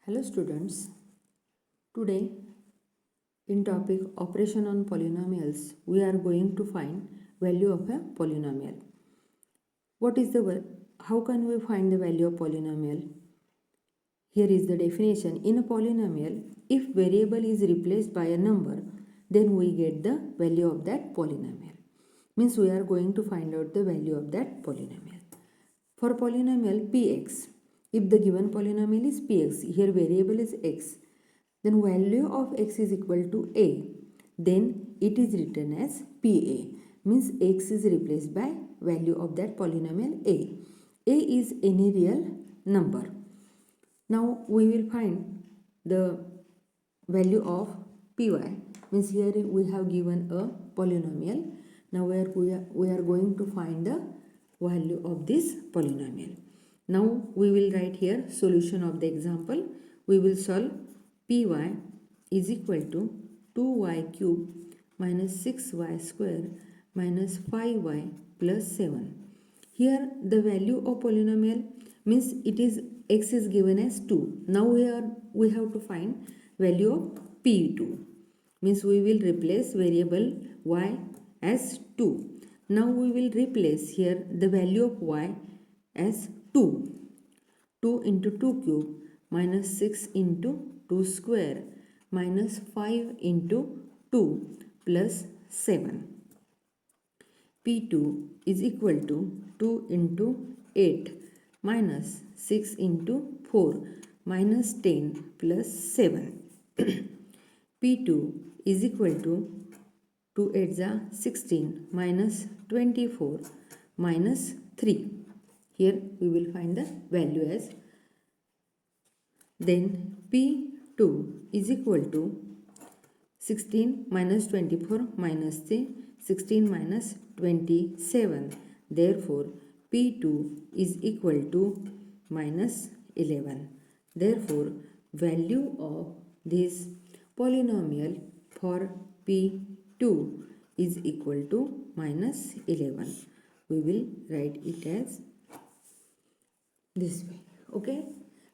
Hello students, today in topic operation on polynomials we are going to find value of a polynomial. What is how can we find the value of polynomial? Here is the definition. In a polynomial, if variable is replaced by a number, then we get the value of that polynomial. Means we are going to find out the value of that polynomial. For polynomial px, if the given polynomial is px, here variable is x, then value of x is equal to a, then it is written as pa, means x is replaced by value of that polynomial a. A is any real number. Now we will find the value of py, means here we have given a polynomial. Now we are going to find the value of this polynomial. Now we will write here solution of the example. We will solve py is equal to 2y cube minus 6y square minus 5y plus 7. Here the value of polynomial means it is x is given as 2. Now we have to find value of p2. Means we will replace variable y as 2. Now we will replace here the value of y as 2. 2 into 2 cube minus 6 into 2 square minus 5 into 2 plus 7. P2 is equal to 2 into 8 minus 6 into 4 minus 10 plus 7. P2 is equal to 2 8 are 16 minus 24 minus 3. Here we will find the value as, then P2 is equal to 16 minus 24 minus 3, 16 minus 27. Therefore, P2 is equal to minus 11. Therefore, value of this polynomial for P2 is equal to minus 11. We will write it as this way. Okay?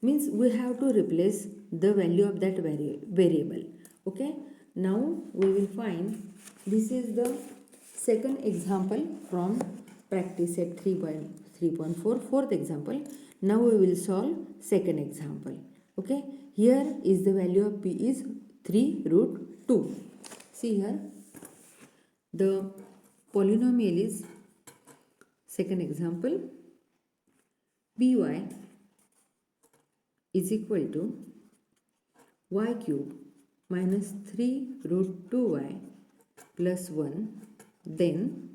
Means we have to replace the value of that variable. Okay? Now we will find, this is the second example from practice set 3.4, fourth example. Now we will solve second example. Okay, here is the value of p is 3 root 2. See here, the polynomial is, second example, by is equal to y cube minus 3 root 2y plus 1. Then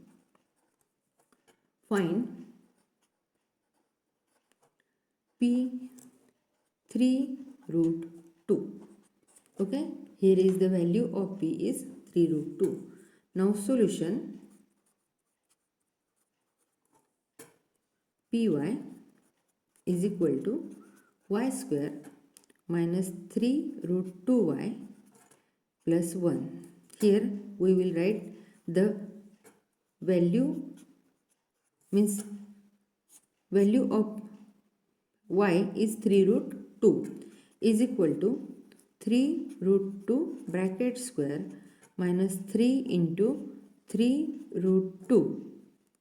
find p3 root 2. Okay, here is the value of p is 3 root 2. Now solution, py is equal to y square minus 3 root 2y plus 1. Here we will write the value, means value of y is 3 root 2 is equal to 3 root 2 bracket square minus 3 into 3 root 2.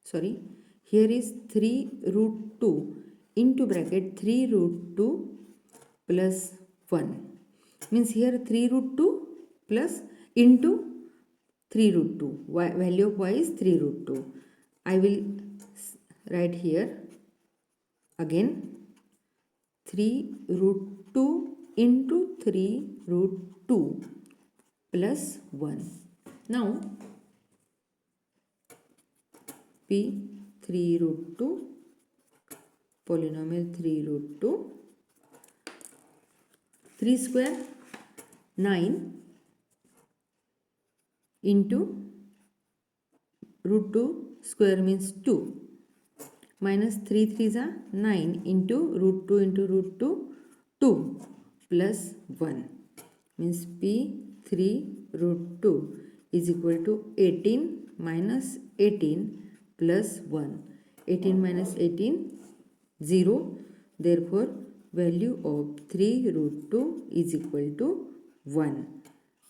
Sorry, here is 3 root 2 into bracket 3 root 2 plus 1. Means here 3 root 2 plus into 3 root 2. Value of y is 3 root 2. I will write here again 3 root 2 into 3 root 2 plus 1. Now p 3 root 2, polynomial 3 root 2, 3 square 9 into root 2 square means 2 minus 3 3s are 9 into root 2 2 plus 1, means p3 root 2 is equal to 18 minus 18 plus 1. 18 minus 18 0. Therefore value of 3 root 2 is equal to 1.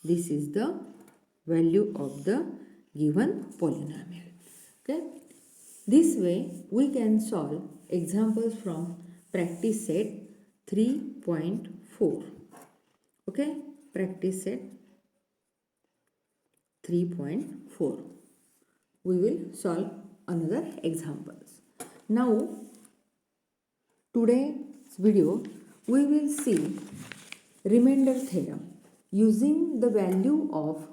This is the value of the given polynomial. Okay. This way we can solve examples from practice set 3.4. Okay, practice set 3.4. We will solve another examples. Now today's video we will see remainder theorem. Using the value of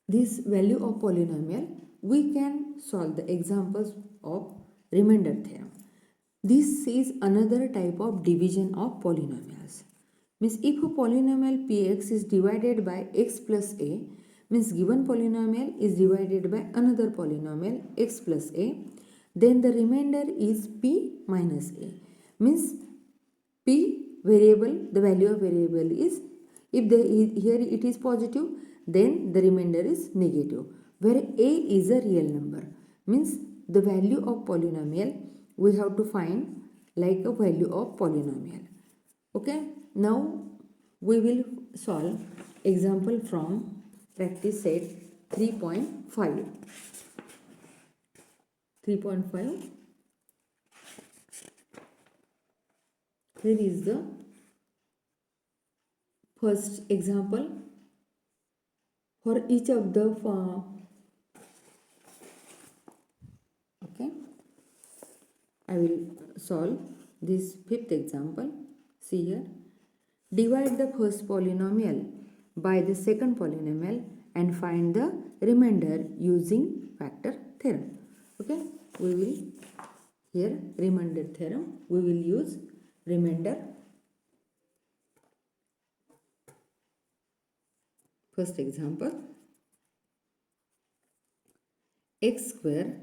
this value of polynomial, we can solve the examples of remainder theorem. This is another type of division of polynomials. Means if a polynomial px is divided by x plus a, means given polynomial is divided by another polynomial x plus a, then the remainder is p minus a. Means p variable, the value of variable is, if here it is positive, then the remainder is negative. Where a is a real number, means the value of polynomial we have to find like a value of polynomial. Okay, now we will solve example from practice set 3.5. 3.5. Here is the first example. For each of the okay, I will solve this fifth example. See here, divide the first polynomial by the second polynomial and find the remainder using factor theorem. Okay, we will here remainder theorem, we will use remainder. First example, x square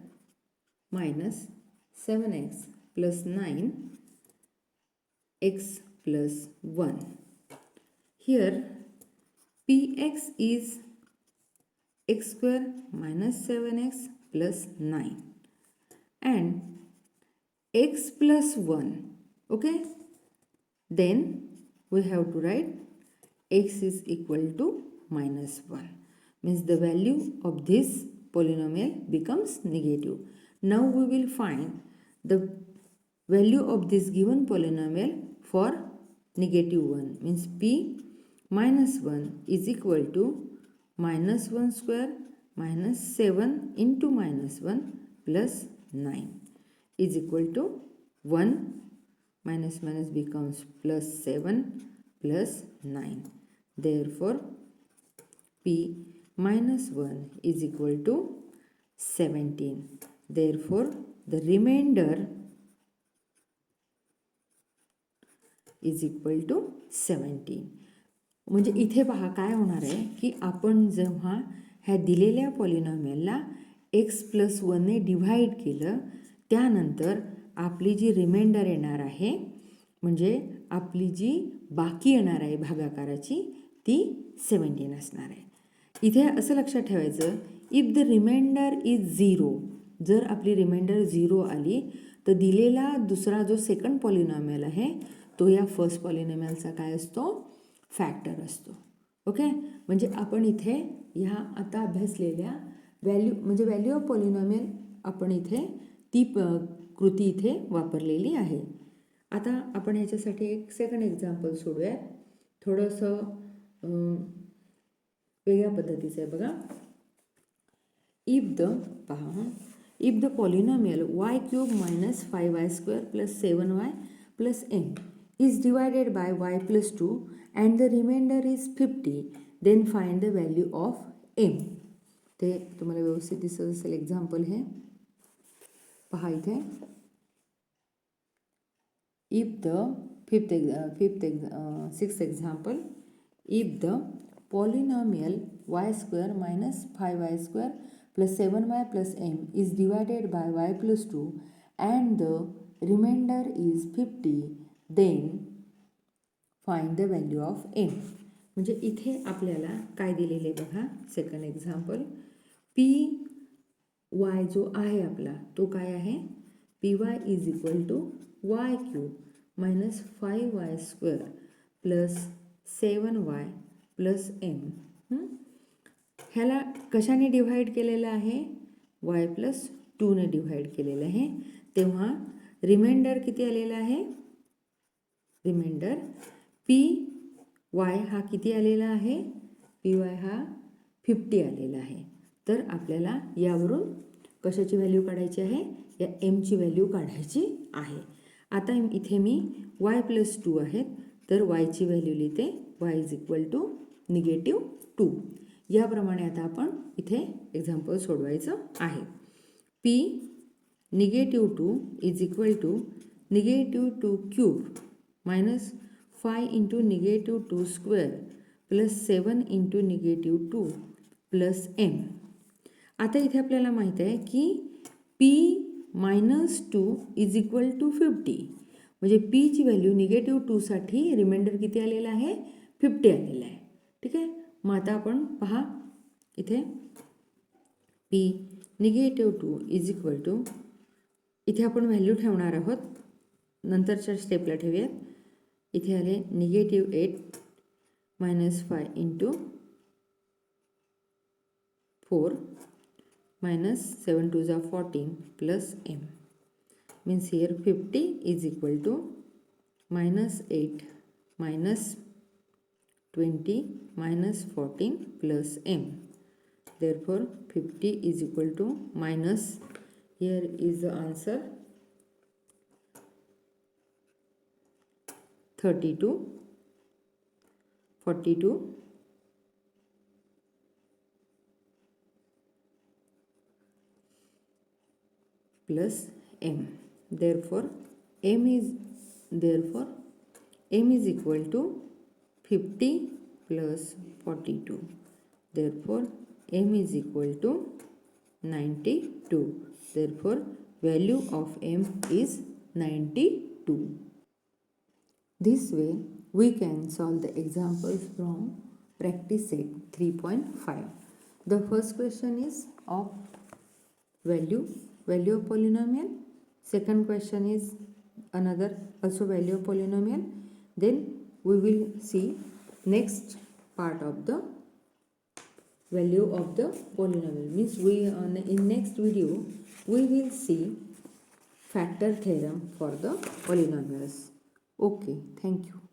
minus 7x plus 9 x plus 1. Here px is x square minus 7x plus 9 and x plus 1. Okay, then we have to write x is equal to minus 1, means the value of this polynomial becomes negative. Now we will find the value of this given polynomial for negative 1, means p minus 1 is equal to minus 1 square minus 7 into minus 1 plus 9 is equal to 1 minus minus becomes plus 7 plus 9. Therefore p minus 1 is equal to 17. Therefore the remainder is equal to 17. म्हणजे इथे पहा काय होणार आहे की आपण जेव्हा ह्या दिलेल्या पॉलिनॉमियलला x प्लस 1ने डिव्हाइड केलं, त्यानंतर आपली जी रिमाइंडर येणार आहे, म्हणजे आपली जी बाकी येणार आहे भागाकाराची, ती 17 असणार आहे. इथे असं लक्षात ठेवायचं, इफ द रिमाइंडर इज 0, जर आपली रिमाइंडर 0 आली तर दिलेला दुसरा जो सेकंड पॉलिनॉमियल आहे तो या फर्स्ट पॉलिनॉमियलचा काय असतो, फॅक्टर असतो. ओके, म्हणजे आपण इथे ह्या आता अभ्यासलेल्या व्हॅल्यू म्हणजे व्हॅल्यू ऑफ पॉलिनॉमियल आपण इथे ती कृती इथे वापरलेली आहे. आता आपण याच्यासाठी एक सेकंड एक्झाम्पल सोडूयात. थोडंसं वेगळ्या पद्धतीचं आहे बघा. If the polynomial y cube minus 5y square plus 7y plus m is divided by y plus 2 and the remainder is 50, then find the value of m. ते तुम्हाला व्यवस्थित दिसत असेल एक्झाम्पल हे पहा इथे. if the sixth example, if the polynomial y square minus 5y square plus 7y plus m is divided by y plus 2 and the remainder is 50, then find the value of m. म्हणजे इथे आपल्याला काय दिलेले बघा, second example, P Y जो आहे आपला तो काय आहे, p y is equal to y cube minus 5y square plus 7y plus m. ह्याला कशाने डिव्हाइड केलेलं आहे? y प्लस 2ने डिव्हाइड केलेलं आहे. तेव्हा रिमाइंडर किती आलेला आहे? रिमाइंडर पी वाय हा किती आलेला आहे? पी वाय हा 50 आलेला आहे. तर आपल्याला यावरून कशाची व्हॅल्यू काढायची आहे? या एमची व्हॅल्यू काढायची आहे. आता इथे मी वाय प्लस 2 आहेत, तर वायची व्हॅल्यू लिहिते वाय इज इक्वल टू -2. याप्रमाणे आता आपण इथे एक्झाम्पल सोडवायचं आहे. P -2 is equal to -2 cube minus 5 into -2 square plus 7 into -2 plus m. आता इथे आपल्याला माहीत आहे की पी -2 इज इक्वल टू 50, म्हणजे पीची व्हॅल्यू -2साठी रिमाइंडर किती आलेला आहे? 50 आलेला आहे. ठीक आहे. मग आता आपण पहा इथे पी -2 इज इक्वल टू, इथे आपण व्हॅल्यू ठेवणार आहोत, नंतरच्या स्टेपला ठेवूयात. इथे आले -8 minus 5 into 4 minus 7 2 is 14 plus m, means here 50 is equal to -8 minus 20 minus 14 plus m. Therefore 50 is equal to minus, here is the answer 32, 42 plus m. Therefore m is equal to 50 plus 42. Therefore m is equal to 92. Therefore value of m is 92. This way we can solve the examples from practice set 3.5. The first question is of value of polynomial. Second question is another also value of polynomial. Then we will see next part of the value of the polynomial, means we in next video we will see factor theorem for the polynomials. Okay, thank you.